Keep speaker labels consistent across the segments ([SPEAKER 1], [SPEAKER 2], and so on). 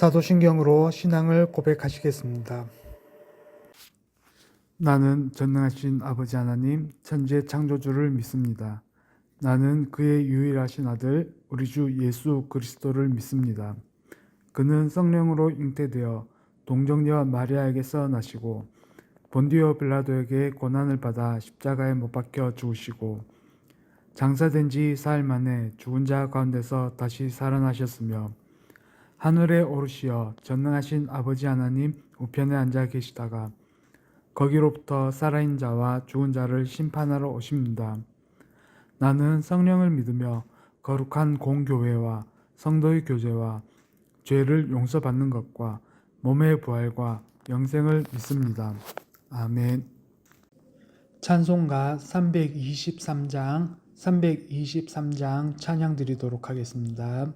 [SPEAKER 1] 사도신경으로 신앙을 고백하시겠습니다. 나는 전능하신 아버지 하나님, 천지의 창조주를 믿습니다. 나는 그의 유일하신 아들, 우리 주 예수 그리스도를 믿습니다. 그는 성령으로 잉태되어 동정녀 마리아에게서 나시고 본디오 빌라도에게 고난을 받아 십자가에 못 박혀 죽으시고 장사된 지 사흘 만에 죽은 자 가운데서 다시 살아나셨으며 하늘에 오르시어 전능하신 아버지 하나님 우편에 앉아 계시다가 거기로부터 살아있는 자와 죽은 자를 심판하러 오십니다. 나는 성령을 믿으며 거룩한 공교회와 성도의 교제와 죄를 용서받는 것과 몸의 부활과 영생을 믿습니다. 아멘. 찬송가 323장 찬양 드리도록 하겠습니다.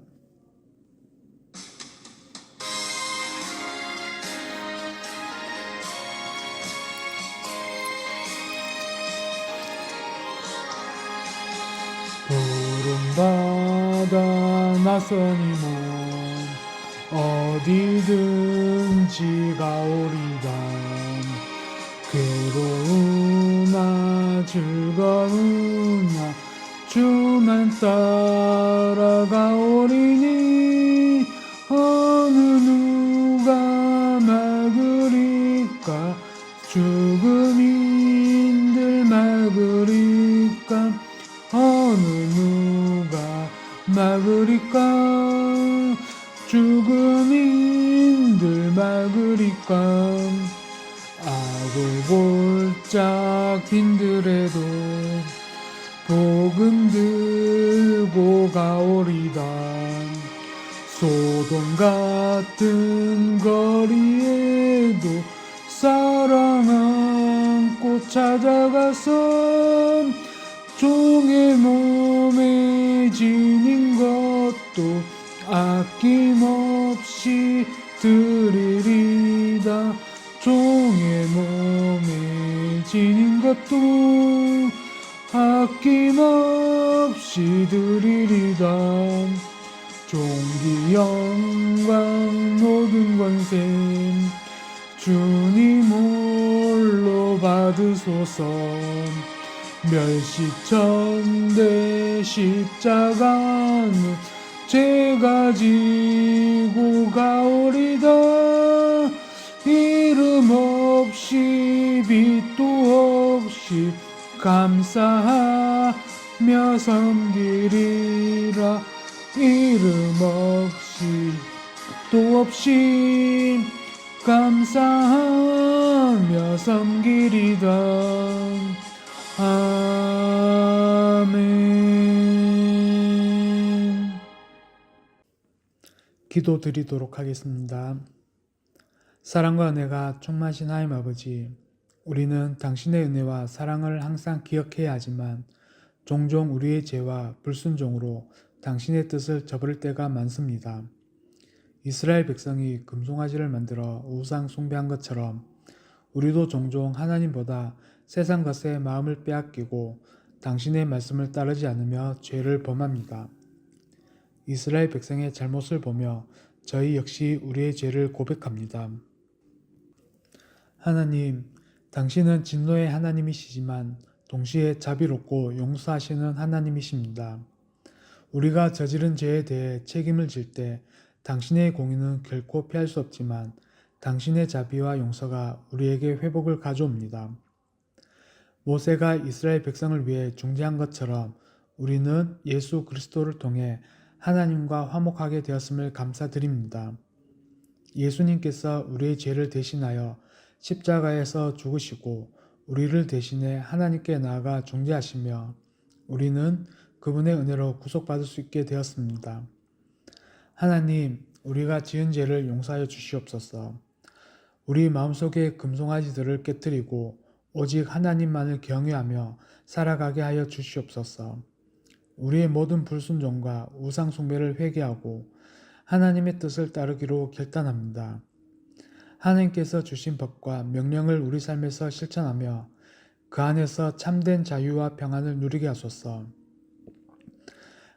[SPEAKER 1] 푸른바다 나서니 몸 어디든지 가오리다. 괴로우나 즐거우나 주만 따라가오리니 어느 누가 막으리까 죽음인들 막으리까 어느 누가 막으리까 죽음인들 막으리까 악을 골짝 빈들에도 복음 들고 가오리다. 소돔 같은 거리에도 사랑 안고 찾아가서 종의 몸에 지닌 것도 아낌없이 드리리다. 종의 몸에 지닌 것도 아낌없이 드리리다. 존귀 영광 모든 권세 주님 홀로 받으소서. 멸시천대 십자가는 제가 지고 가오리다. 이름 없이 빛도 없이 감사하며 섬기리라. 이름 없이 빛도 없이 감사하며 섬기리다. 아멘. 기도 드리도록 하겠습니다. 사랑과 은혜가 충만하신 하나님 아버지, 우리는 당신의 은혜와 사랑을 항상 기억해야 하지만 종종 우리의 죄와 불순종으로 당신의 뜻을 저버릴 때가 많습니다. 이스라엘 백성이 금송아지를 만들어 우상 숭배한 것처럼 우리도 종종 하나님보다 세상 것에 마음을 빼앗기고 당신의 말씀을 따르지 않으며 죄를 범합니다. 이스라엘 백성의 잘못을 보며 저희 역시 우리의 죄를 고백합니다. 하나님, 당신은 진노의 하나님이시지만 동시에 자비롭고 용서하시는 하나님이십니다. 우리가 저지른 죄에 대해 책임을 질 때 당신의 공의는 결코 피할 수 없지만 당신의 자비와 용서가 우리에게 회복을 가져옵니다. 모세가 이스라엘 백성을 위해 중재한 것처럼 우리는 예수 그리스도를 통해 하나님과 화목하게 되었음을 감사드립니다. 예수님께서 우리의 죄를 대신하여 십자가에서 죽으시고 우리를 대신해 하나님께 나아가 중재하시며 우리는 그분의 은혜로 구속받을 수 있게 되었습니다. 하나님, 우리가 지은 죄를 용서하여 주시옵소서. 우리 마음속의 금송아지들을 깨뜨리고 오직 하나님만을 경외하며 살아가게 하여 주시옵소서. 우리의 모든 불순종과 우상 숭배를 회개하고 하나님의 뜻을 따르기로 결단합니다. 하나님께서 주신 법과 명령을 우리 삶에서 실천하며 그 안에서 참된 자유와 평안을 누리게 하소서.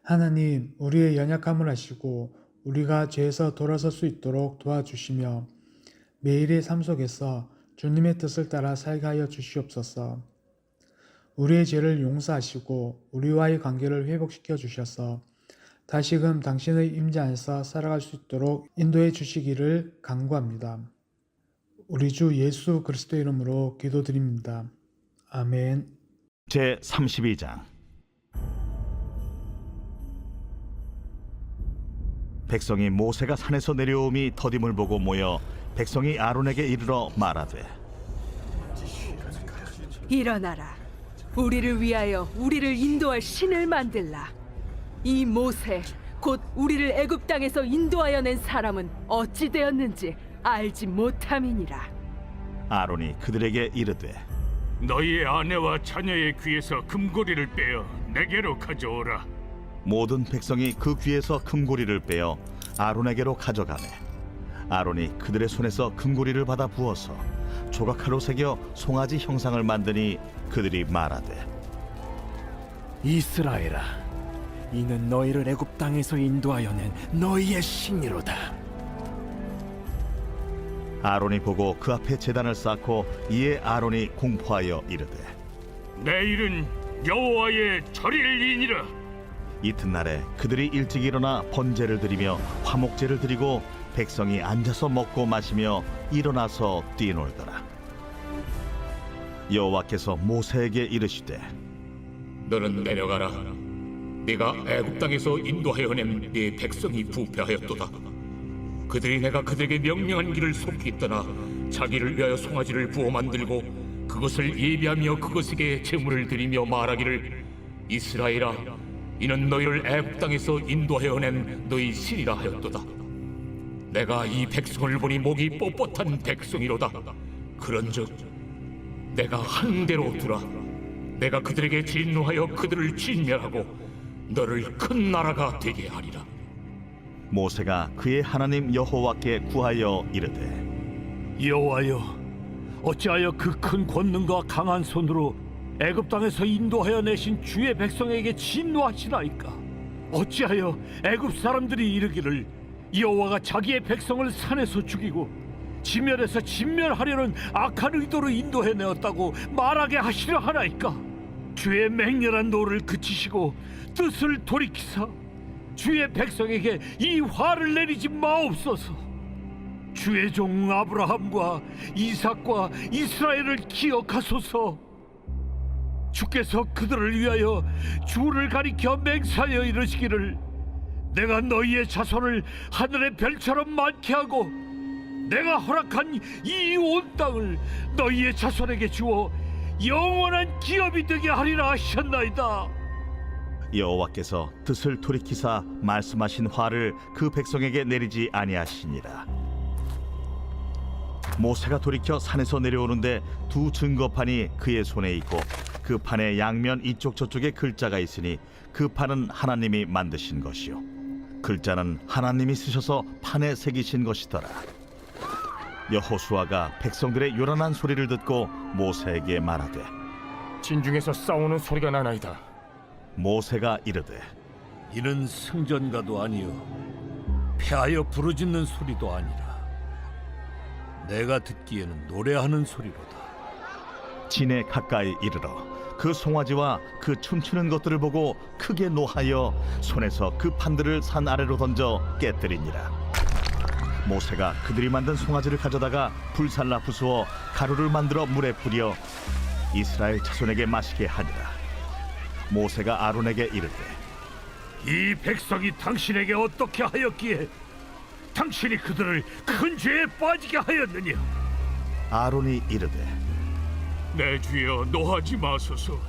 [SPEAKER 1] 하나님, 우리의 연약함을 아시고 우리가 죄에서 돌아설 수 있도록 도와주시며 매일의 삶 속에서 주님의 뜻을 따라 살게 하여 주시옵소서. 우리의 죄를 용서하시고 우리와의 관계를 회복시켜 주셔서 다시금 당신의 임재 안에서 살아갈 수 있도록 인도해 주시기를 간구합니다. 우리 주 예수 그리스도의 이름으로 기도드립니다. 아멘.
[SPEAKER 2] 제32장. 백성이 모세가 산에서 내려옴이 더딤을 보고 모여 백성이 아론에게 이르러 말하되,
[SPEAKER 3] 일어나라. 우리를 위하여 우리를 인도할 신을 만들라. 이 모세 곧 우리를 애굽 땅에서 인도하여 낸 사람은 어찌 되었는지 알지 못함이니라.
[SPEAKER 2] 아론이 그들에게 이르되,
[SPEAKER 4] 너희의 아내와 자녀의 귀에서 금고리를 빼어 내게로 가져오라.
[SPEAKER 2] 모든 백성이 그 귀에서 금고리를 빼어 아론에게로 가져가매 아론이 그들의 손에서 금고리를 받아 부어서 조각칼로 새겨 송아지 형상을 만드니 그들이 말하되,
[SPEAKER 5] 이스라엘아, 이는 너희를 애굽 땅에서 인도하여 낸 너희의 신이로다.
[SPEAKER 2] 아론이 보고 그 앞에 제단을 쌓고 이에 아론이 공포하여 이르되,
[SPEAKER 4] 내일은 여호와의 절일이니라.
[SPEAKER 2] 이튿날에 그들이 일찍 일어나 번제를 드리며 화목제를 드리고 백성이 앉아서 먹고 마시며 일어나서 뛰놀더라. 여호와께서 모세에게 이르시되,
[SPEAKER 6] 너는 내려가라. 네가 애굽 땅에서 인도하여 낸 네 백성이 부패하였도다. 그들이 내가 그들에게 명령한 길을 속히 떠나 자기를 위하여 송아지를 부어 만들고 그것을 예비하며 그것에게 제물을 드리며 말하기를, 이스라엘아, 이는 너희를 애굽 땅에서 인도하여 낸 너희 신이라 하였도다. 내가 이 백성을 보니 목이 뻣뻣한 백성이로다. 그런즉 내가 한 대로 두라. 내가 그들에게 진노하여 그들을 진멸하고 너를 큰 나라가 되게 하리라.
[SPEAKER 2] 모세가 그의 하나님 여호와께 구하여 이르되,
[SPEAKER 5] 여호와여, 어찌하여 그 큰 권능과 강한 손으로 애굽 땅에서 인도하여 내신 주의 백성에게 진노하시나이까? 어찌하여 애굽 사람들이 이르기를 여호와가 자기의 백성을 산에서 죽이고 지면에서 진멸하려는 악한 의도로 인도해 내었다고 말하게 하시려 하나이까? 주의 맹렬한 노를 그치시고 뜻을 돌이키사 주의 백성에게 이 화를 내리지 마옵소서. 주의 종 아브라함과 이삭과 이스라엘을 기억하소서. 주께서 그들을 위하여 주를 가리켜 맹세하여 이르시기를, 내가 너희의 자손을 하늘의 별처럼 많게 하고 내가 허락한 이 온 땅을 너희의 자손에게 주어 영원한 기업이 되게 하리라 하셨나이다.
[SPEAKER 2] 여호와께서 뜻을 돌이키사 말씀하신 화를 그 백성에게 내리지 아니하시니라. 모세가 돌이켜 산에서 내려오는데 두 증거판이 그의 손에 있고 그 판의 양면 이쪽 저쪽에 글자가 있으니 그 판은 하나님이 만드신 것이요 글자는 하나님이 쓰셔서 판에 새기신 것이더라. 여호수아가 백성들의 요란한 소리를 듣고 모세에게 말하되,
[SPEAKER 4] 진중에서 싸우는 소리가 나나이다.
[SPEAKER 2] 모세가 이르되,
[SPEAKER 5] 이는 승전가도 아니요 패하여 부르짖는 소리도 아니라 내가 듣기에는 노래하는 소리로다.
[SPEAKER 2] 진에 가까이 이르러 그 송아지와 그 춤추는 것들을 보고 크게 노하여 손에서 그 판들을 산 아래로 던져 깨뜨리니라. 모세가 그들이 만든 송아지를 가져다가 불살라 부수어 가루를 만들어 물에 뿌려 이스라엘 자손에게 마시게 하니라. 모세가 아론에게 이르되,
[SPEAKER 5] 이 백성이 당신에게 어떻게 하였기에 당신이 그들을 큰 죄에 빠지게 하였느냐?
[SPEAKER 2] 아론이 이르되,
[SPEAKER 4] 내 주여, 노하지 마소서.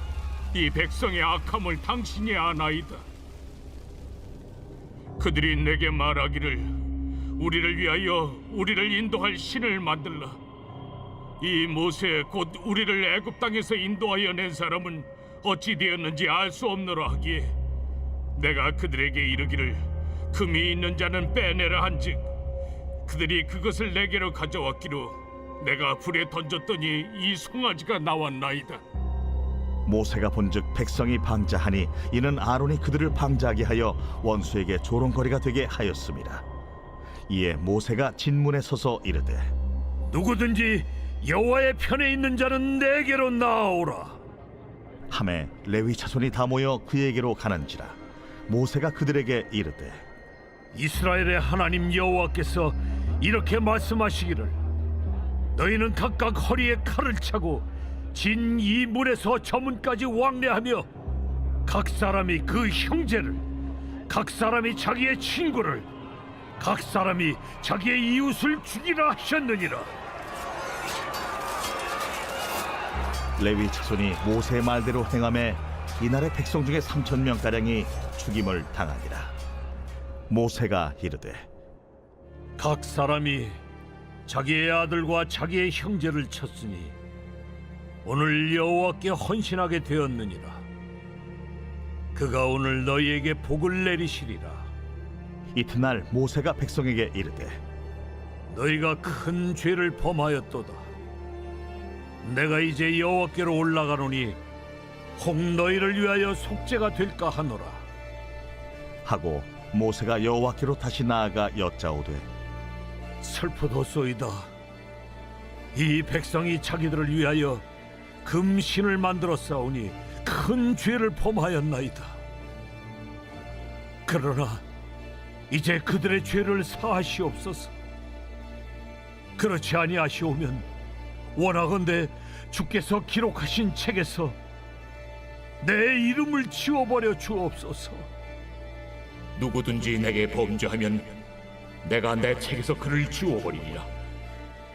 [SPEAKER 4] 이 백성의 악함을 당신이 아나이다. 그들이 내게 말하기를, 우리를 위하여 우리를 인도할 신을 만들라. 이 모세 곧 우리를 애굽 땅에서 인도하여 낸 사람은 어찌 되었는지 알 수 없노라 하기에 내가 그들에게 이르기를, 금이 있는 자는 빼내라 한즉 그들이 그것을 내게로 가져왔기로 내가 불에 던졌더니 이 송아지가 나왔나이다.
[SPEAKER 2] 모세가 본즉 백성이 방자하니 이는 아론이 그들을 방자하게 하여 원수에게 조롱거리가 되게 하였음이라. 이에 모세가 진문에 서서 이르되
[SPEAKER 5] 누구든지 여호와의 편에 있는 자는 내게로 나아오라.
[SPEAKER 2] 하매 레위 자손이 다 모여 그에게로 가는지라. 모세가 그들에게 이르되
[SPEAKER 5] 이스라엘의 하나님 여호와께서 이렇게 말씀하시기를 너희는 각각 허리에 칼을 차고 진 이 문에서 저 문까지 왕래하며 각 사람이 그 형제를, 각 사람이 자기의 친구를, 각 사람이 자기의 이웃을 죽이라 하셨느니라.
[SPEAKER 2] 레위 자손이 모세의 말대로 행하매 이날의 백성 중에 3,000명가량이 죽임을 당하니라. 모세가 이르되
[SPEAKER 5] 각 사람이 자기의 아들과 자기의 형제를 쳤으니 오늘 여호와께 헌신하게 되었느니라. 그가 오늘 너희에게 복을 내리시리라.
[SPEAKER 2] 이튿날 모세가 백성에게 이르되
[SPEAKER 5] 너희가 큰 죄를 범하였도다. 내가 이제 여호와께로 올라가노니 혹 너희를 위하여 속죄가 될까 하노라.
[SPEAKER 2] 하고 모세가 여호와께로 다시 나아가 여짜오되
[SPEAKER 5] 슬프도소이다. 이 백성이 자기들을 위하여 금신을 만들어 싸우니 큰 죄를 범하였나이다. 그러나 이제 그들의 죄를 사하시옵소서. 그렇지 아니하시오면 원하건대 주께서 기록하신 책에서 내 이름을 지워버려 주옵소서.
[SPEAKER 6] 누구든지 내게 범죄하면 내가 내 책에서 그를 지워버리리라.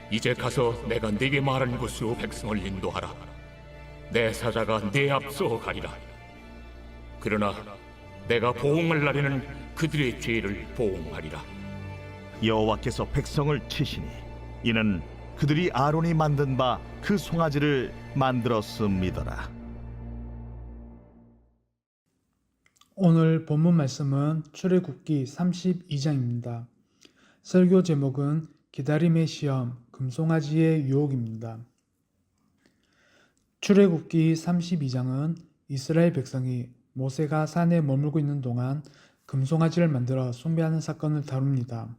[SPEAKER 6] 이제 가서 내가 네게 말한 곳으로 백성을 인도하라. 내 사자가 네 앞서 가리라. 그러나 내가 보응할 날에는 그들의 죄를 보응하리라.
[SPEAKER 2] 여호와께서 백성을 치시니 이는 그들이 아론이 만든 바 그 송아지를 만들었음이더라.
[SPEAKER 1] 오늘 본문 말씀은 출애굽기 32장입니다. 설교 제목은 기다림의 시험, 금송아지의 유혹입니다. 출애굽기 32장은 이스라엘 백성이 모세가 산에 머물고 있는 동안 금송아지를 만들어 숭배하는 사건을 다룹니다.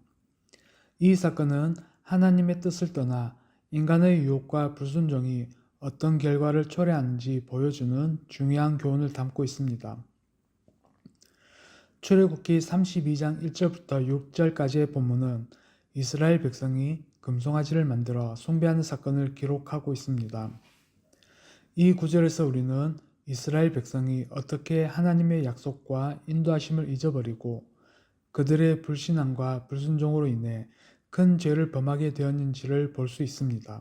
[SPEAKER 1] 이 사건은 하나님의 뜻을 떠나 인간의 유혹과 불순종이 어떤 결과를 초래하는지 보여주는 중요한 교훈을 담고 있습니다. 출애굽기 32장 1절부터 6절까지의 본문은 이스라엘 백성이 금송아지를 만들어 숭배하는 사건을 기록하고 있습니다. 이 구절에서 우리는 이스라엘 백성이 어떻게 하나님의 약속과 인도하심을 잊어버리고 그들의 불신앙과 불순종으로 인해 큰 죄를 범하게 되었는지를 볼 수 있습니다.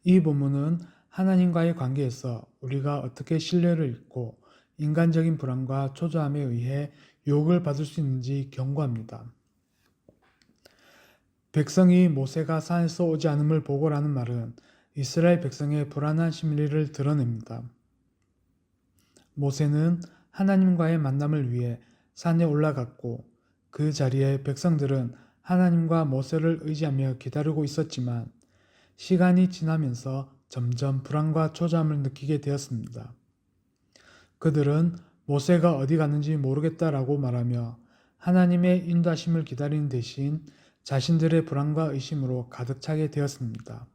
[SPEAKER 1] 이 본문은 하나님과의 관계에서 우리가 어떻게 신뢰를 잃고 인간적인 불안과 초조함에 의해 유혹을 받을 수 있는지 경고합니다. 백성이 모세가 산에서 오지 않음을 보고라는 말은 이스라엘 백성의 불안한 심리를 드러냅니다. 모세는 하나님과의 만남을 위해 산에 올라갔고 그 자리에 백성들은 하나님과 모세를 의지하며 기다리고 있었지만 시간이 지나면서 점점 불안과 초조함을 느끼게 되었습니다. 그들은 모세가 어디 갔는지 모르겠다라고 말하며 하나님의 인도하심을 기다리는 대신 자신들의 불안과 의심으로 가득 차게 되었습니다.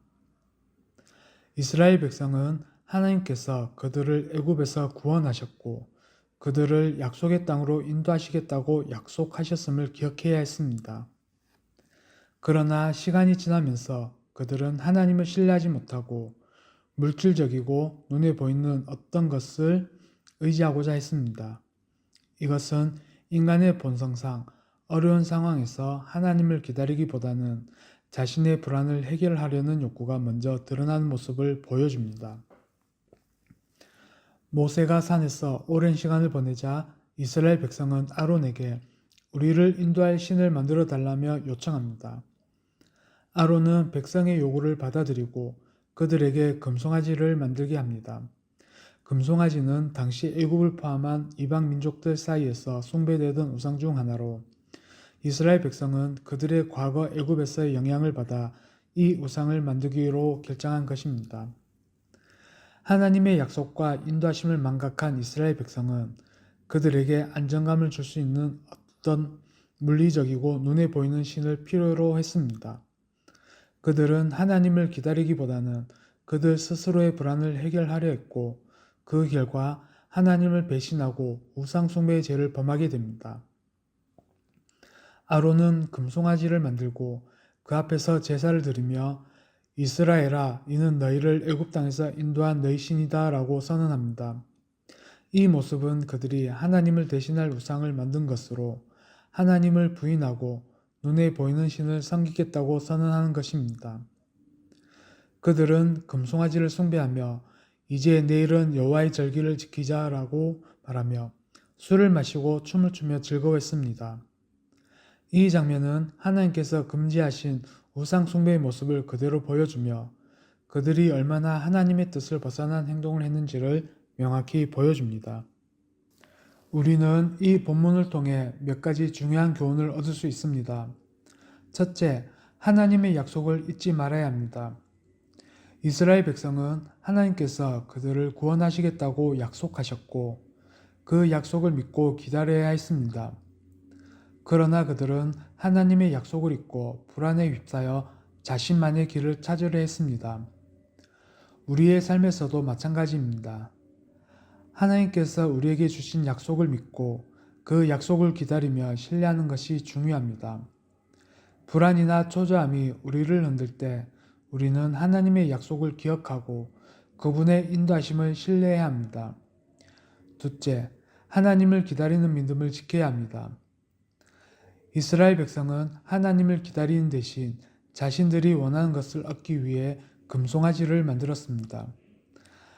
[SPEAKER 1] 이스라엘 백성은 하나님께서 그들을 애굽에서 구원하셨고 그들을 약속의 땅으로 인도하시겠다고 약속하셨음을 기억해야 했습니다. 그러나 시간이 지나면서 그들은 하나님을 신뢰하지 못하고 물질적이고 눈에 보이는 어떤 것을 의지하고자 했습니다. 이것은 인간의 본성상 어려운 상황에서 하나님을 기다리기보다는 자신의 불안을 해결하려는 욕구가 먼저 드러나는 모습을 보여줍니다. 모세가 산에서 오랜 시간을 보내자 이스라엘 백성은 아론에게 우리를 인도할 신을 만들어 달라며 요청합니다. 아론은 백성의 요구를 받아들이고 그들에게 금송아지를 만들게 합니다. 금송아지는 당시 애굽을 포함한 이방 민족들 사이에서 숭배되던 우상 중 하나로 이스라엘 백성은 그들의 과거 애굽에서의 영향을 받아 이 우상을 만들기로 결정한 것입니다. 하나님의 약속과 인도하심을 망각한 이스라엘 백성은 그들에게 안정감을 줄 수 있는 어떤 물리적이고 눈에 보이는 신을 필요로 했습니다. 그들은 하나님을 기다리기보다는 그들 스스로의 불안을 해결하려 했고 그 결과 하나님을 배신하고 우상 숭배의 죄를 범하게 됩니다. 아론은 금송아지를 만들고 그 앞에서 제사를 드리며 이스라엘아, 이는 너희를 애굽 땅에서 인도한 너희 신이다 라고 선언합니다. 이 모습은 그들이 하나님을 대신할 우상을 만든 것으로 하나님을 부인하고 눈에 보이는 신을 섬기겠다고 선언하는 것입니다. 그들은 금송아지를 숭배하며 이제 내일은 여호와의 절기를 지키자라고 말하며 술을 마시고 춤을 추며 즐거워했습니다. 이 장면은 하나님께서 금지하신 우상 숭배의 모습을 그대로 보여주며 그들이 얼마나 하나님의 뜻을 벗어난 행동을 했는지를 명확히 보여줍니다. 우리는 이 본문을 통해 몇 가지 중요한 교훈을 얻을 수 있습니다. 첫째, 하나님의 약속을 잊지 말아야 합니다. 이스라엘 백성은 하나님께서 그들을 구원하시겠다고 약속하셨고 그 약속을 믿고 기다려야 했습니다. 그러나 그들은 하나님의 약속을 잊고 불안에 휩싸여 자신만의 길을 찾으려 했습니다. 우리의 삶에서도 마찬가지입니다. 하나님께서 우리에게 주신 약속을 믿고 그 약속을 기다리며 신뢰하는 것이 중요합니다. 불안이나 초조함이 우리를 흔들 때 우리는 하나님의 약속을 기억하고 그분의 인도하심을 신뢰해야 합니다. 둘째, 하나님을 기다리는 믿음을 지켜야 합니다. 이스라엘 백성은 하나님을 기다리는 대신 자신들이 원하는 것을 얻기 위해 금송아지를 만들었습니다.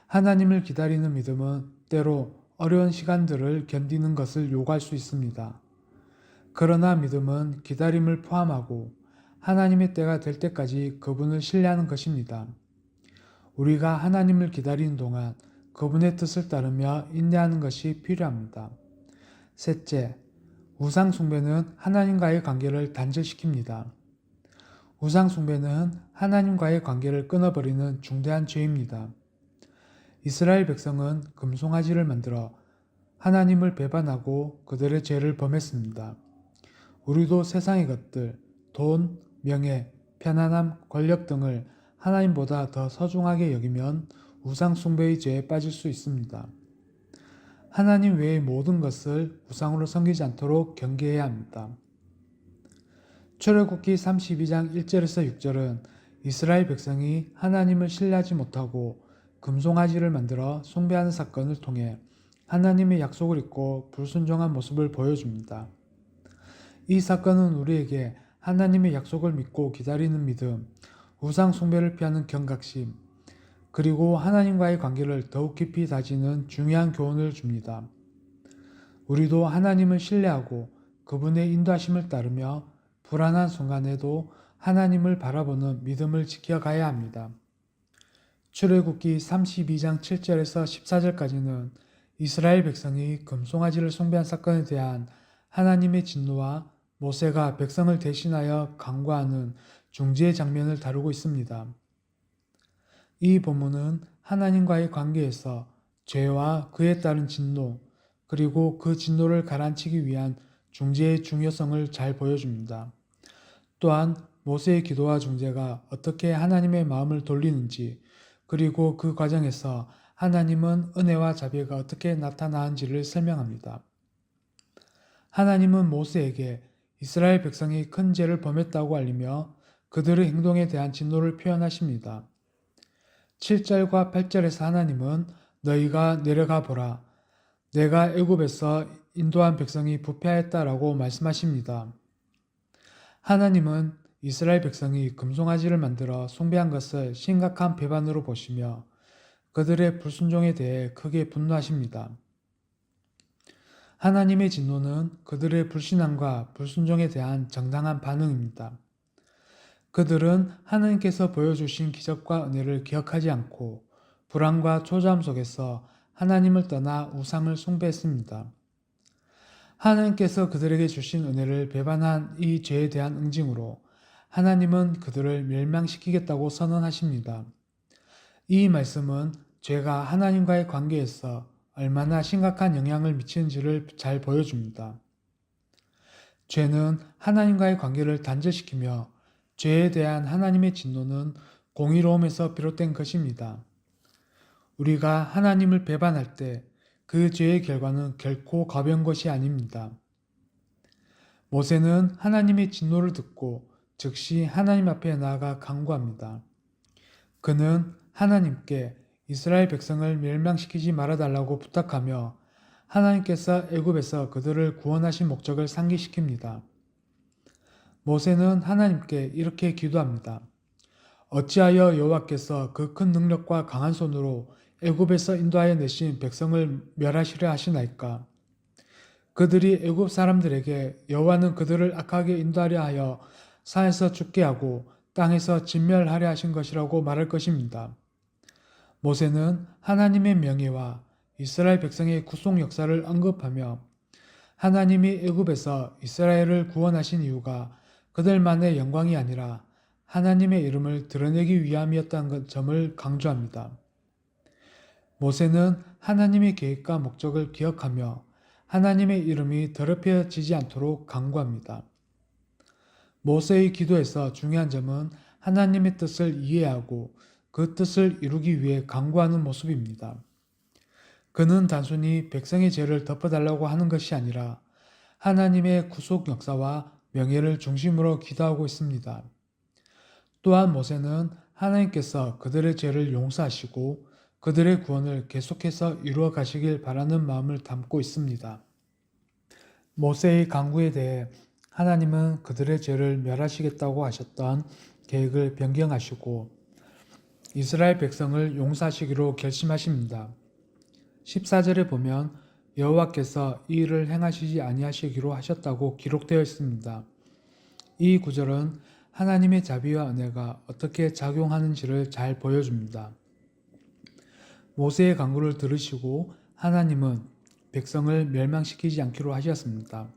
[SPEAKER 1] 하나님을 기다리는 믿음은 때로 어려운 시간들을 견디는 것을 요구할 수 있습니다. 그러나 믿음은 기다림을 포함하고 하나님의 때가 될 때까지 그분을 신뢰하는 것입니다. 우리가 하나님을 기다리는 동안 그분의 뜻을 따르며 인내하는 것이 필요합니다. 셋째, 우상 숭배는 하나님과의 관계를 단절시킵니다. 우상 숭배는 하나님과의 관계를 끊어버리는 중대한 죄입니다. 이스라엘 백성은 금송아지를 만들어 하나님을 배반하고 그들의 죄를 범했습니다. 우리도 세상의 것들, 돈, 명예, 편안함, 권력 등을 하나님보다 더 소중하게 여기면 우상 숭배의 죄에 빠질 수 있습니다. 하나님 외의 모든 것을 우상으로 섬기지 않도록 경계해야 합니다. 출애굽기 32장 1절에서 6절은 이스라엘 백성이 하나님을 신뢰하지 못하고 금송아지를 만들어 숭배하는 사건을 통해 하나님의 약속을 잊고 불순종한 모습을 보여줍니다. 이 사건은 우리에게 하나님의 약속을 믿고 기다리는 믿음, 우상 숭배를 피하는 경각심, 그리고 하나님과의 관계를 더욱 깊이 다지는 중요한 교훈을 줍니다. 우리도 하나님을 신뢰하고 그분의 인도하심을 따르며 불안한 순간에도 하나님을 바라보는 믿음을 지켜가야 합니다. 출애굽기 32장 7절에서 14절까지는 이스라엘 백성이 금송아지를 숭배한 사건에 대한 하나님의 진노와 모세가 백성을 대신하여 간구하는 중재의 장면을 다루고 있습니다. 이 본문은 하나님과의 관계에서 죄와 그에 따른 진노, 그리고 그 진노를 가라앉히기 위한 중재의 중요성을 잘 보여줍니다. 또한 모세의 기도와 중재가 어떻게 하나님의 마음을 돌리는지, 그리고 그 과정에서 하나님은 은혜와 자비가 어떻게 나타나는지를 설명합니다. 하나님은 모세에게 이스라엘 백성이 큰 죄를 범했다고 알리며 그들의 행동에 대한 진노를 표현하십니다. 7절과 8절에서 하나님은 너희가 내려가 보라. 내가 애굽에서 인도한 백성이 부패하였다라고 말씀하십니다. 하나님은 이스라엘 백성이 금송아지를 만들어 숭배한 것을 심각한 배반으로 보시며 그들의 불순종에 대해 크게 분노하십니다. 하나님의 진노는 그들의 불신앙과 불순종에 대한 정당한 반응입니다. 그들은 하나님께서 보여주신 기적과 은혜를 기억하지 않고 불안과 초조함 속에서 하나님을 떠나 우상을 숭배했습니다. 하나님께서 그들에게 주신 은혜를 배반한 이 죄에 대한 응징으로 하나님은 그들을 멸망시키겠다고 선언하십니다. 이 말씀은 죄가 하나님과의 관계에서 얼마나 심각한 영향을 미치는지를 잘 보여줍니다. 죄는 하나님과의 관계를 단절시키며 죄에 대한 하나님의 진노는 공의로움에서 비롯된 것입니다. 우리가 하나님을 배반할 때 그 죄의 결과는 결코 가벼운 것이 아닙니다. 모세는 하나님의 진노를 듣고 즉시 하나님 앞에 나아가 간구합니다. 그는 하나님께 이스라엘 백성을 멸망시키지 말아달라고 부탁하며 하나님께서 애굽에서 그들을 구원하신 목적을 상기시킵니다. 모세는 하나님께 이렇게 기도합니다. 어찌하여 여호와께서 그 큰 능력과 강한 손으로 애굽에서 인도하여 내신 백성을 멸하시려 하시나이까? 그들이 애굽 사람들에게 여호와는 그들을 악하게 인도하려 하여 산에서 죽게 하고 땅에서 진멸하려 하신 것이라고 말할 것입니다. 모세는 하나님의 명예와 이스라엘 백성의 구속 역사를 언급하며 하나님이 애굽에서 이스라엘을 구원하신 이유가 그들만의 영광이 아니라 하나님의 이름을 드러내기 위함이었다는 점을 강조합니다. 모세는 하나님의 계획과 목적을 기억하며 하나님의 이름이 더럽혀지지 않도록 간구합니다. 모세의 기도에서 중요한 점은 하나님의 뜻을 이해하고 그 뜻을 이루기 위해 간구하는 모습입니다. 그는 단순히 백성의 죄를 덮어달라고 하는 것이 아니라 하나님의 구속 역사와 명예를 중심으로 기도하고 있습니다. 또한 모세는 하나님께서 그들의 죄를 용서하시고 그들의 구원을 계속해서 이루어 가시길 바라는 마음을 담고 있습니다. 모세의 간구에 대해 하나님은 그들의 죄를 멸하시겠다고 하셨던 계획을 변경하시고 이스라엘 백성을 용서하시기로 결심하십니다. 14절에 보면 여호와께서 이 일을 행하시지 아니하시기로 하셨다고 기록되어 있습니다. 이 구절은 하나님의 자비와 은혜가 어떻게 작용하는지를 잘 보여줍니다. 모세의 간구를 들으시고 하나님은 백성을 멸망시키지 않기로 하셨습니다.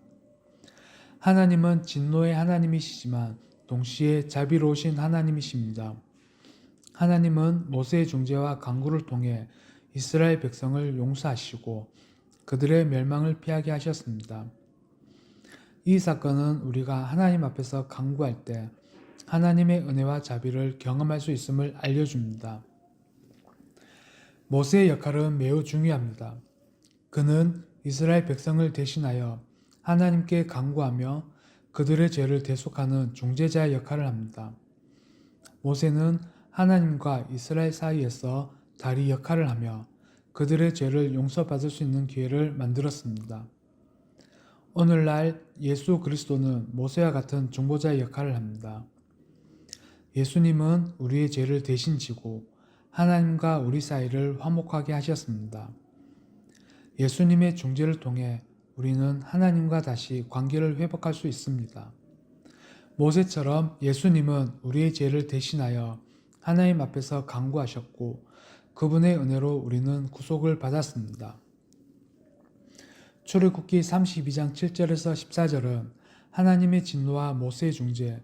[SPEAKER 1] 하나님은 진노의 하나님이시지만 동시에 자비로우신 하나님이십니다. 하나님은 모세의 중재와 간구를 통해 이스라엘 백성을 용서하시고 그들의 멸망을 피하게 하셨습니다. 이 사건은 우리가 하나님 앞에서 간구할 때 하나님의 은혜와 자비를 경험할 수 있음을 알려줍니다. 모세의 역할은 매우 중요합니다. 그는 이스라엘 백성을 대신하여 하나님께 간구하며 그들의 죄를 대속하는 중재자의 역할을 합니다. 모세는 하나님과 이스라엘 사이에서 다리 역할을 하며 그들의 죄를 용서받을 수 있는 기회를 만들었습니다. 오늘날 예수 그리스도는 모세와 같은 중보자의 역할을 합니다. 예수님은 우리의 죄를 대신 지고 하나님과 우리 사이를 화목하게 하셨습니다. 예수님의 중재를 통해 우리는 하나님과 다시 관계를 회복할 수 있습니다. 모세처럼 예수님은 우리의 죄를 대신하여 하나님 앞에서 간구하셨고 그분의 은혜로 우리는 구속을 받았습니다. 출애굽기 32장 7절에서 14절은 하나님의 진노와 모세의 중재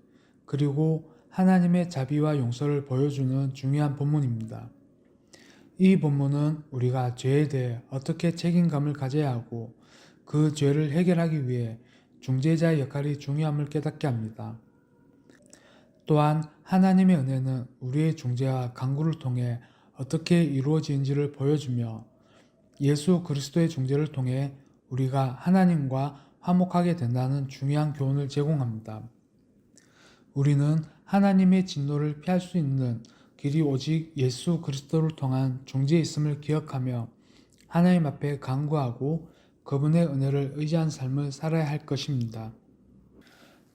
[SPEAKER 1] 그리고 하나님의 자비와 용서를 보여주는 중요한 본문입니다. 이 본문은 우리가 죄에 대해 어떻게 책임감을 가져야 하고 그 죄를 해결하기 위해 중재자의 역할이 중요함을 깨닫게 합니다. 또한 하나님의 은혜는 우리의 중재와 간구를 통해 어떻게 이루어지는지를 보여주며 예수 그리스도의 중재를 통해 우리가 하나님과 화목하게 된다는 중요한 교훈을 제공합니다. 우리는 하나님의 진노를 피할 수 있는 길이 오직 예수 그리스도를 통한 중재있음을 기억하며 하나님 앞에 간구하고 그분의 은혜를 의지한 삶을 살아야 할 것입니다.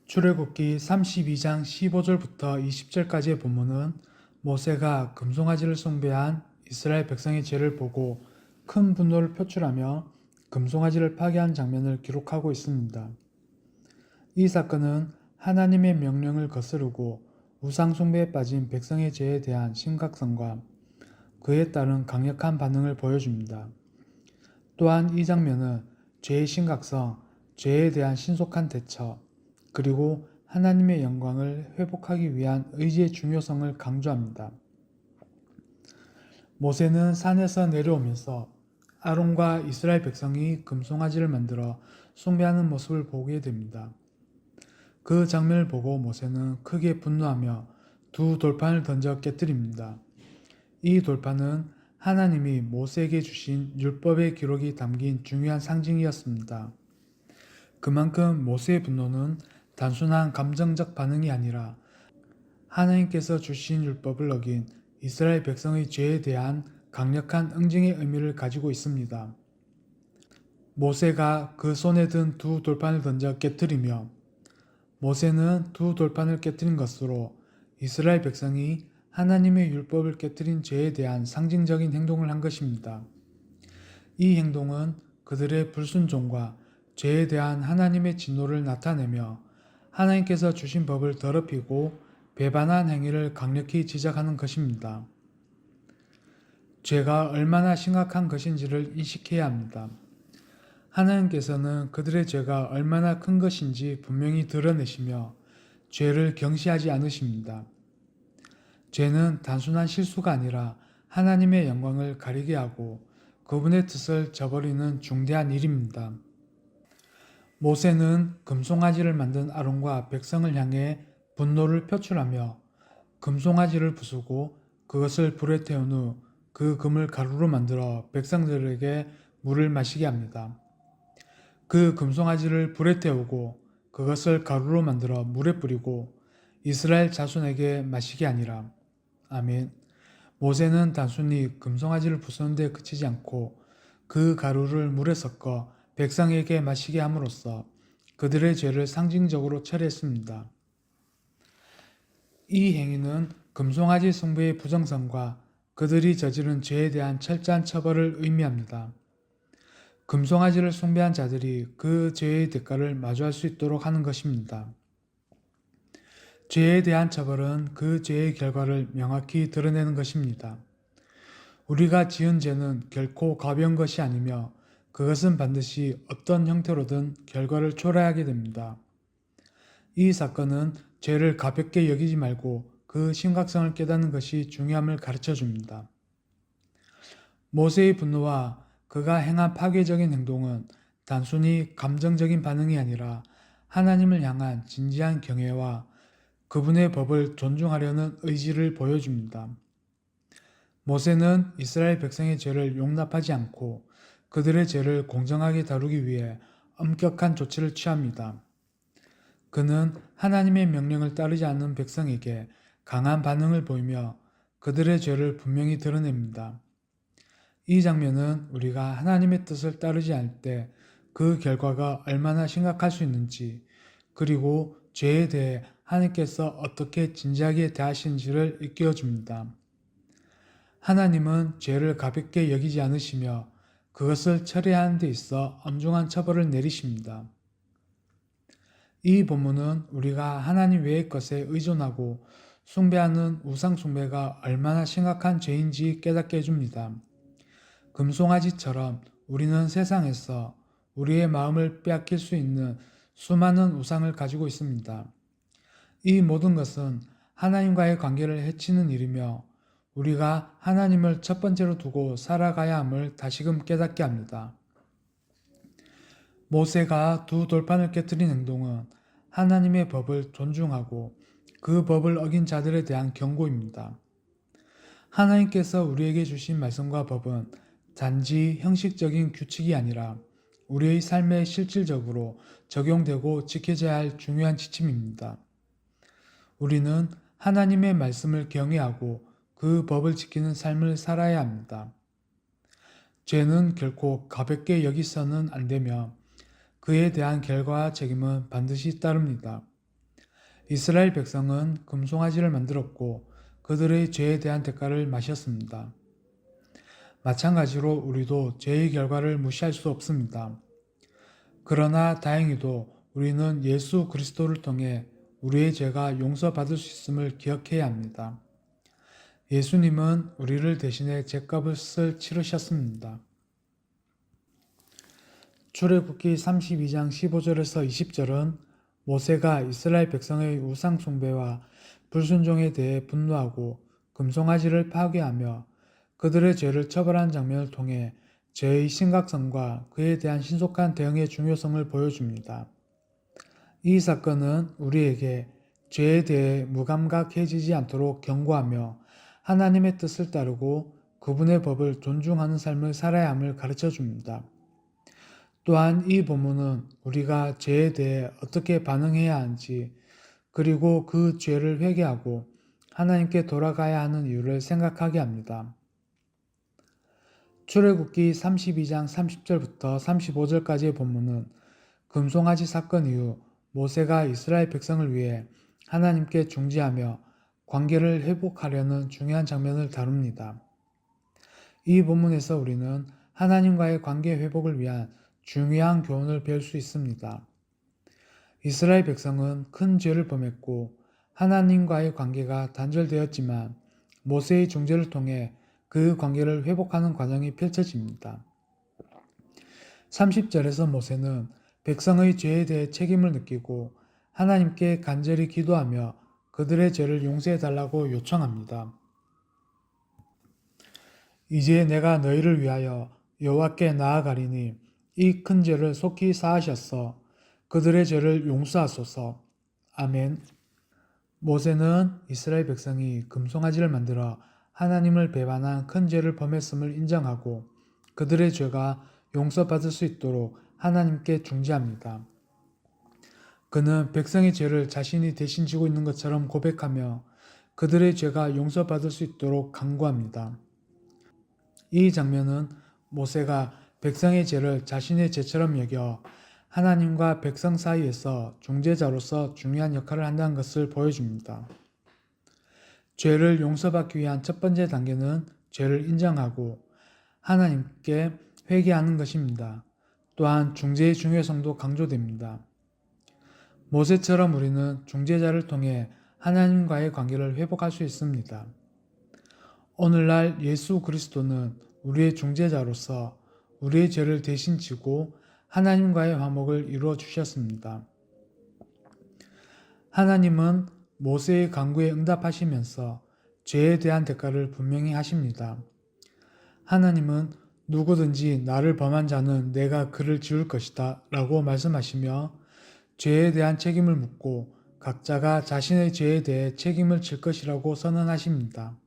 [SPEAKER 1] 출애굽기 32장 15절부터 20절까지의 본문은 모세가 금송아지를 숭배한 이스라엘 백성의 죄를 보고 큰 분노를 표출하며 금송아지를 파괴한 장면을 기록하고 있습니다. 이 사건은 하나님의 명령을 거스르고 우상 숭배에 빠진 백성의 죄에 대한 심각성과 그에 따른 강력한 반응을 보여줍니다. 또한 이 장면은 죄의 심각성, 죄에 대한 신속한 대처, 그리고 하나님의 영광을 회복하기 위한 의지의 중요성을 강조합니다. 모세는 산에서 내려오면서 아론과 이스라엘 백성이 금송아지를 만들어 숭배하는 모습을 보게 됩니다. 그 장면을 보고 모세는 크게 분노하며 두 돌판을 던져 깨뜨립니다. 이 돌판은 하나님이 모세에게 주신 율법의 기록이 담긴 중요한 상징이었습니다. 그만큼 모세의 분노는 단순한 감정적 반응이 아니라 하나님께서 주신 율법을 어긴 이스라엘 백성의 죄에 대한 강력한 응징의 의미를 가지고 있습니다. 모세가 그 손에 든 두 돌판을 던져 깨뜨리며 모세는 두 돌판을 깨뜨린 것으로 이스라엘 백성이 하나님의 율법을 깨뜨린 죄에 대한 상징적인 행동을 한 것입니다. 이 행동은 그들의 불순종과 죄에 대한 하나님의 진노를 나타내며 하나님께서 주신 법을 더럽히고 배반한 행위를 강력히 지적하는 것입니다. 죄가 얼마나 심각한 것인지를 인식해야 합니다. 하나님께서는 그들의 죄가 얼마나 큰 것인지 분명히 드러내시며 죄를 경시하지 않으십니다. 죄는 단순한 실수가 아니라 하나님의 영광을 가리게 하고 그분의 뜻을 저버리는 중대한 일입니다. 모세는 금송아지를 만든 아론과 백성을 향해 분노를 표출하며 금송아지를 부수고 그것을 불에 태운 후 그 금을 가루로 만들어 백성들에게 물을 마시게 합니다. 그 금송아지를 불에 태우고 그것을 가루로 만들어 물에 뿌리고 이스라엘 자손에게 마시게 하니라. 아멘. 모세는 단순히 금송아지를 부수는 데 그치지 않고 그 가루를 물에 섞어 백성에게 마시게 함으로써 그들의 죄를 상징적으로 처리했습니다. 이 행위는 금송아지 숭배의 부정성과 그들이 저지른 죄에 대한 철저한 처벌을 의미합니다. 금송아지를 숭배한 자들이 그 죄의 대가를 마주할 수 있도록 하는 것입니다. 죄에 대한 처벌은 그 죄의 결과를 명확히 드러내는 것입니다. 우리가 지은 죄는 결코 가벼운 것이 아니며 그것은 반드시 어떤 형태로든 결과를 초래하게 됩니다. 이 사건은 죄를 가볍게 여기지 말고 그 심각성을 깨닫는 것이 중요함을 가르쳐 줍니다. 모세의 분노와 그가 행한 파괴적인 행동은 단순히 감정적인 반응이 아니라 하나님을 향한 진지한 경외와 그분의 법을 존중하려는 의지를 보여줍니다. 모세는 이스라엘 백성의 죄를 용납하지 않고 그들의 죄를 공정하게 다루기 위해 엄격한 조치를 취합니다. 그는 하나님의 명령을 따르지 않는 백성에게 강한 반응을 보이며 그들의 죄를 분명히 드러냅니다. 이 장면은 우리가 하나님의 뜻을 따르지 않을 때 그 결과가 얼마나 심각할 수 있는지, 그리고 죄에 대해 하나님께서 어떻게 진지하게 대하시는지를 일깨워 줍니다. 하나님은 죄를 가볍게 여기지 않으시며 그것을 처리하는 데 있어 엄중한 처벌을 내리십니다. 이 본문은 우리가 하나님 외의 것에 의존하고 숭배하는 우상 숭배가 얼마나 심각한 죄인지 깨닫게 해줍니다. 금송아지처럼 우리는 세상에서 우리의 마음을 빼앗길 수 있는 수많은 우상을 가지고 있습니다. 이 모든 것은 하나님과의 관계를 해치는 일이며 우리가 하나님을 첫 번째로 두고 살아가야 함을 다시금 깨닫게 합니다. 모세가 두 돌판을 깨뜨린 행동은 하나님의 법을 존중하고 그 법을 어긴 자들에 대한 경고입니다. 하나님께서 우리에게 주신 말씀과 법은 단지 형식적인 규칙이 아니라 우리의 삶에 실질적으로 적용되고 지켜져야 할 중요한 지침입니다. 우리는 하나님의 말씀을 경외하고 그 법을 지키는 삶을 살아야 합니다. 죄는 결코 가볍게 여기서는 안 되며 그에 대한 결과와 책임은 반드시 따릅니다. 이스라엘 백성은 금송아지를 만들었고 그들의 죄에 대한 대가를 마셨습니다. 마찬가지로 우리도 죄의 결과를 무시할 수 없습니다. 그러나 다행히도 우리는 예수 그리스도를 통해 우리의 죄가 용서받을 수 있음을 기억해야 합니다. 예수님은 우리를 대신해 죄값을 치르셨습니다. 출애굽기 32장 15절에서 20절은 모세가 이스라엘 백성의 우상 숭배와 불순종에 대해 분노하고 금송아지를 파괴하며 그들의 죄를 처벌한 장면을 통해 죄의 심각성과 그에 대한 신속한 대응의 중요성을 보여줍니다. 이 사건은 우리에게 죄에 대해 무감각해지지 않도록 경고하며 하나님의 뜻을 따르고 그분의 법을 존중하는 삶을 살아야 함을 가르쳐 줍니다. 또한 이 본문은 우리가 죄에 대해 어떻게 반응해야 하는지 그리고 그 죄를 회개하고 하나님께 돌아가야 하는 이유를 생각하게 합니다. 출애굽기 32장 30절부터 35절까지의 본문은 금송아지 사건 이후 모세가 이스라엘 백성을 위해 하나님께 중지하며 관계를 회복하려는 중요한 장면을 다룹니다. 이 본문에서 우리는 하나님과의 관계 회복을 위한 중요한 교훈을 배울 수 있습니다. 이스라엘 백성은 큰 죄를 범했고 하나님과의 관계가 단절되었지만 모세의 중재를 통해 그 관계를 회복하는 과정이 펼쳐집니다. 30절에서 모세는 백성의 죄에 대해 책임을 느끼고 하나님께 간절히 기도하며 그들의 죄를 용서해달라고 요청합니다. 이제 내가 너희를 위하여 여호와께 나아가리니 이 큰 죄를 속히 사하셔서 그들의 죄를 용서하소서. 아멘. 모세는 이스라엘 백성이 금송아지를 만들어 하나님을 배반한 큰 죄를 범했음을 인정하고 그들의 죄가 용서받을 수 있도록 하나님께 중재합니다. 그는 백성의 죄를 자신이 대신 지고 있는 것처럼 고백하며 그들의 죄가 용서받을 수 있도록 간구합니다. 이 장면은 모세가 백성의 죄를 자신의 죄처럼 여겨 하나님과 백성 사이에서 중재자로서 중요한 역할을 한다는 것을 보여줍니다. 죄를 용서받기 위한 첫 번째 단계는 죄를 인정하고 하나님께 회개하는 것입니다. 또한 중재의 중요성도 강조됩니다. 모세처럼 우리는 중재자를 통해 하나님과의 관계를 회복할 수 있습니다. 오늘날 예수 그리스도는 우리의 중재자로서 우리의 죄를 대신 지고 하나님과의 화목을 이루어 주셨습니다. 하나님은 모세의 간구에 응답하시면서 죄에 대한 대가를 분명히 하십니다. 하나님은 누구든지 나를 범한 자는 내가 그를 지울 것이다 라고 말씀하시며 죄에 대한 책임을 묻고 각자가 자신의 죄에 대해 책임을 질 것이라고 선언하십니다.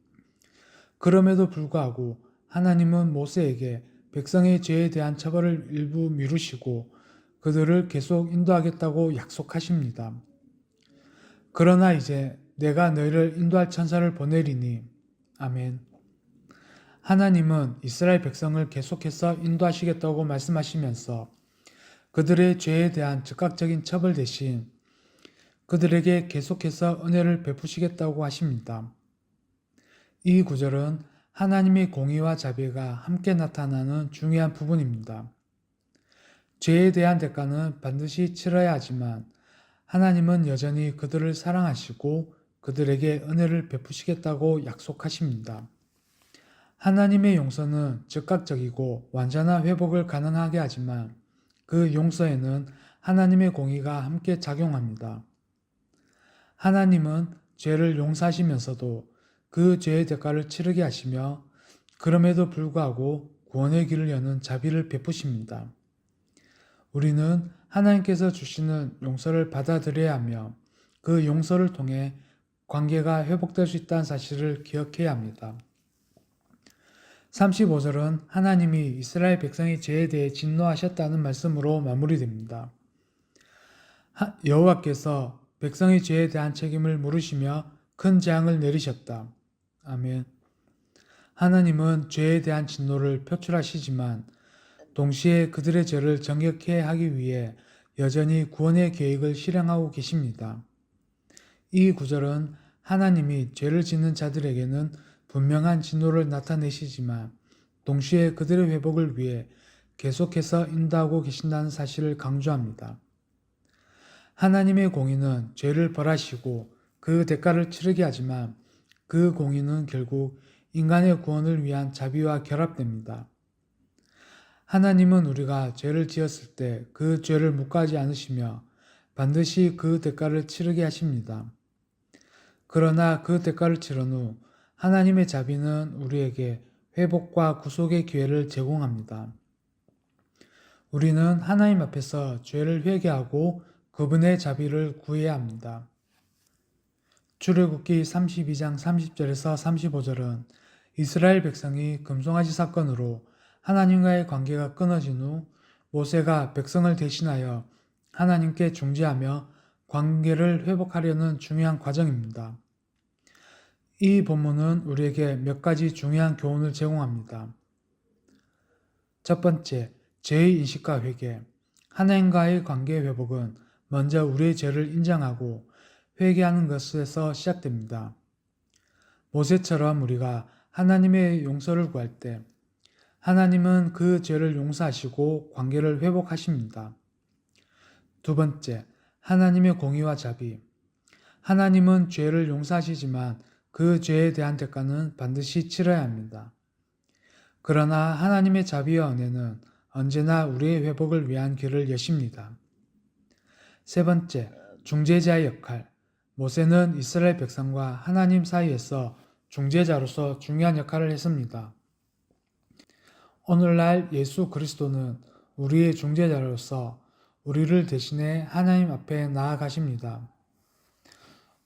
[SPEAKER 1] 그럼에도 불구하고 하나님은 모세에게 백성의 죄에 대한 처벌을 일부 미루시고 그들을 계속 인도하겠다고 약속하십니다. 그러나 이제 내가 너희를 인도할 천사를 보내리니 아멘. 하나님은 이스라엘 백성을 계속해서 인도하시겠다고 말씀하시면서 그들의 죄에 대한 즉각적인 처벌 대신 그들에게 계속해서 은혜를 베푸시겠다고 하십니다. 이 구절은 하나님의 공의와 자비가 함께 나타나는 중요한 부분입니다. 죄에 대한 대가는 반드시 치러야 하지만 하나님은 여전히 그들을 사랑하시고 그들에게 은혜를 베푸시겠다고 약속하십니다. 하나님의 용서는 즉각적이고 완전한 회복을 가능하게 하지만 그 용서에는 하나님의 공의가 함께 작용합니다. 하나님은 죄를 용서하시면서도 그 죄의 대가를 치르게 하시며 그럼에도 불구하고 구원의 길을 여는 자비를 베푸십니다. 우리는 하나님께서 주시는 용서를 받아들여야 하며 그 용서를 통해 관계가 회복될 수 있다는 사실을 기억해야 합니다. 35절은 하나님이 이스라엘 백성의 죄에 대해 진노하셨다는 말씀으로 마무리됩니다. 여호와께서 백성의 죄에 대한 책임을 물으시며 큰 재앙을 내리셨다. 아멘. 하나님은 죄에 대한 진노를 표출하시지만 동시에 그들의 죄를 정결케 하기 위해 여전히 구원의 계획을 실행하고 계십니다. 이 구절은 하나님이 죄를 짓는 자들에게는 분명한 진노를 나타내시지만 동시에 그들의 회복을 위해 계속해서 인도하고 계신다는 사실을 강조합니다. 하나님의 공의는 죄를 벌하시고 그 대가를 치르게 하지만 그 공의는 결국 인간의 구원을 위한 자비와 결합됩니다. 하나님은 우리가 죄를 지었을 때 그 죄를 묵과하지 않으시며 반드시 그 대가를 치르게 하십니다. 그러나 그 대가를 치른 후 하나님의 자비는 우리에게 회복과 구속의 기회를 제공합니다. 우리는 하나님 앞에서 죄를 회개하고 그분의 자비를 구해야 합니다. 출애굽기 32장 30절에서 35절은 이스라엘 백성이 금송아지 사건으로 하나님과의 관계가 끊어진 후 모세가 백성을 대신하여 하나님께 중재하며 관계를 회복하려는 중요한 과정입니다. 이 본문은 우리에게 몇 가지 중요한 교훈을 제공합니다. 첫 번째, 죄의 인식과 회개. 하나님과의 관계 회복은 먼저 우리의 죄를 인정하고 회개하는 것에서 시작됩니다. 모세처럼 우리가 하나님의 용서를 구할 때 하나님은 그 죄를 용서하시고 관계를 회복하십니다. 두 번째, 하나님의 공의와 자비. 하나님은 죄를 용서하시지만 그 죄에 대한 대가는 반드시 치러야 합니다. 그러나 하나님의 자비와 은혜는 언제나 우리의 회복을 위한 길을 여십니다. 세 번째, 중재자의 역할. 모세는 이스라엘 백성과 하나님 사이에서 중재자로서 중요한 역할을 했습니다. 오늘날 예수 그리스도는 우리의 중재자로서 우리를 대신해 하나님 앞에 나아가십니다.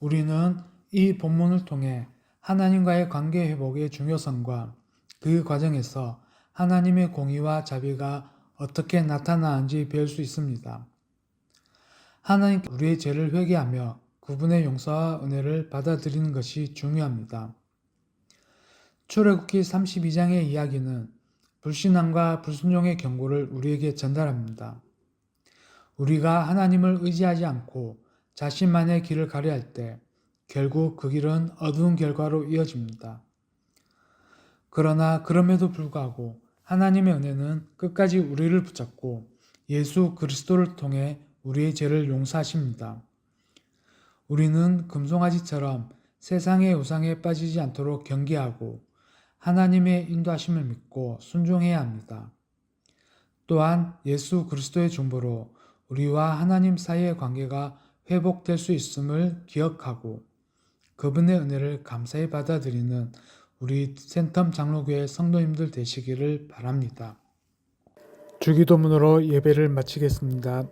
[SPEAKER 1] 우리는 이 본문을 통해 하나님과의 관계 회복의 중요성과 그 과정에서 하나님의 공의와 자비가 어떻게 나타나는지 배울 수 있습니다. 하나님 우리의 죄를 회개하며 그분의 용서와 은혜를 받아들이는 것이 중요합니다. 출애굽기 32장의 이야기는 불신앙과 불순종의 경고를 우리에게 전달합니다. 우리가 하나님을 의지하지 않고 자신만의 길을 가려 할 때 결국 그 길은 어두운 결과로 이어집니다. 그러나 그럼에도 불구하고 하나님의 은혜는 끝까지 우리를 붙잡고 예수 그리스도를 통해 우리의 죄를 용서하십니다. 우리는 금송아지처럼 세상의 우상에 빠지지 않도록 경계하고 하나님의 인도하심을 믿고 순종해야 합니다. 또한 예수 그리스도의 중보로 우리와 하나님 사이의 관계가 회복될 수 있음을 기억하고 그분의 은혜를 감사히 받아들이는 우리 센텀 장로교회 성도님들 되시기를 바랍니다. 주기도문으로 예배를 마치겠습니다.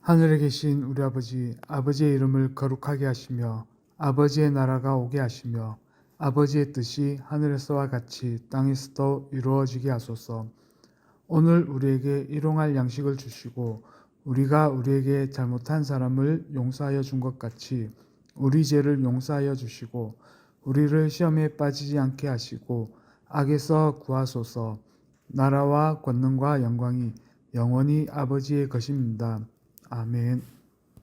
[SPEAKER 1] 하늘에 계신 우리 아버지, 아버지의 이름을 거룩하게 하시며 아버지의 나라가 오게 하시며 아버지의 뜻이 하늘에서와 같이 땅에서도 이루어지게 하소서. 오늘 우리에게 일용할 양식을 주시고 우리가 우리에게 잘못한 사람을 용서하여 준 것 같이 우리 죄를 용서하여 주시고 우리를 시험에 빠지지 않게 하시고 악에서 구하소서. 나라와 권능과 영광이 영원히 아버지의 것입니다. 아멘.